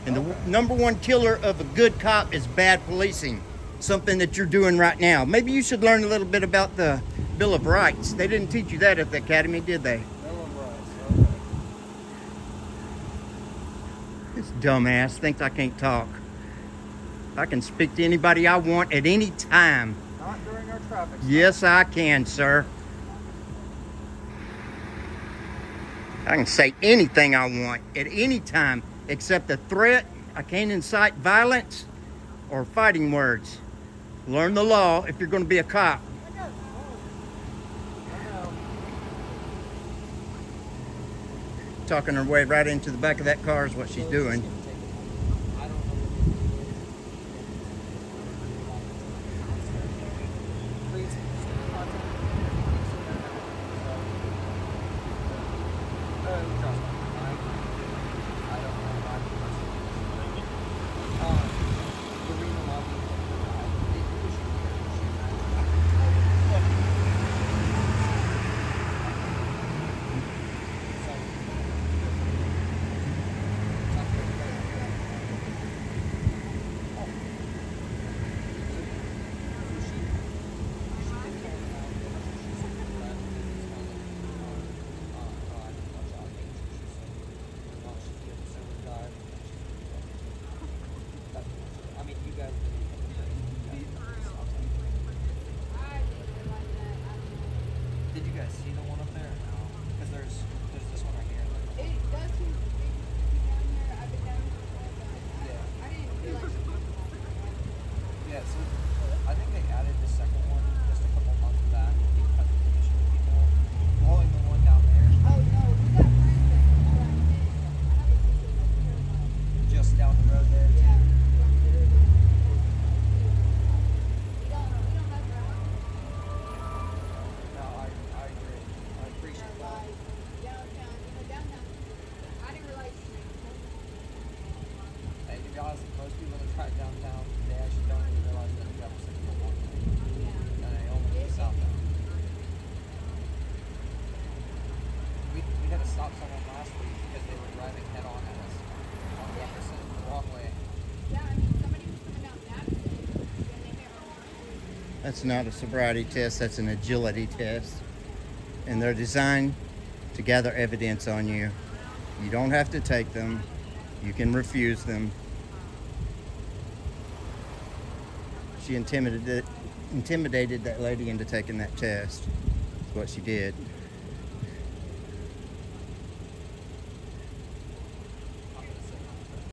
And the number one killer of a good cop is bad policing. Something that you're doing right now. Maybe you should learn a little bit about the Bill of Rights. They didn't teach you that at the academy, did they? Bill of Rights, okay. This dumbass thinks I can't talk. I can speak to anybody I want at any time. Not during our traffic stop. Yes, I can, sir. I can say anything I want at any time except a threat. I can't incite violence or fighting words. Learn the law if you're going to be a cop. Talking her way right into the back of that car is what she's doing. Did you guys see the one up there? No. Because there's this one right here. It does seem big down here. I've been down here before, but Yeah. I didn't realize it was like that. Yeah, so I think they added the second one just a couple months back. They cut the condition of people. Blowing the one down there. Oh no, we got friends that can do that thing. I have a sister that's here, but Just down the road there. yeah, from literally. We don't mess around. No, I agree. I appreciate that. Like downtown, downtown. I didn't realize. Hey, to be honest, most people that drive downtown, they actually don't even realize that you have a signal one. Yeah. And they only go southbound. We had to stop someone last week because they were driving head on at us on Jefferson the wrong way. Yeah, I mean somebody was coming down Madison and they hit our That's not a sobriety test, that's an agility test. And they're designed to gather evidence on you. You don't have to take them. You can refuse them. She intimidated that lady into taking that test. That's what she did.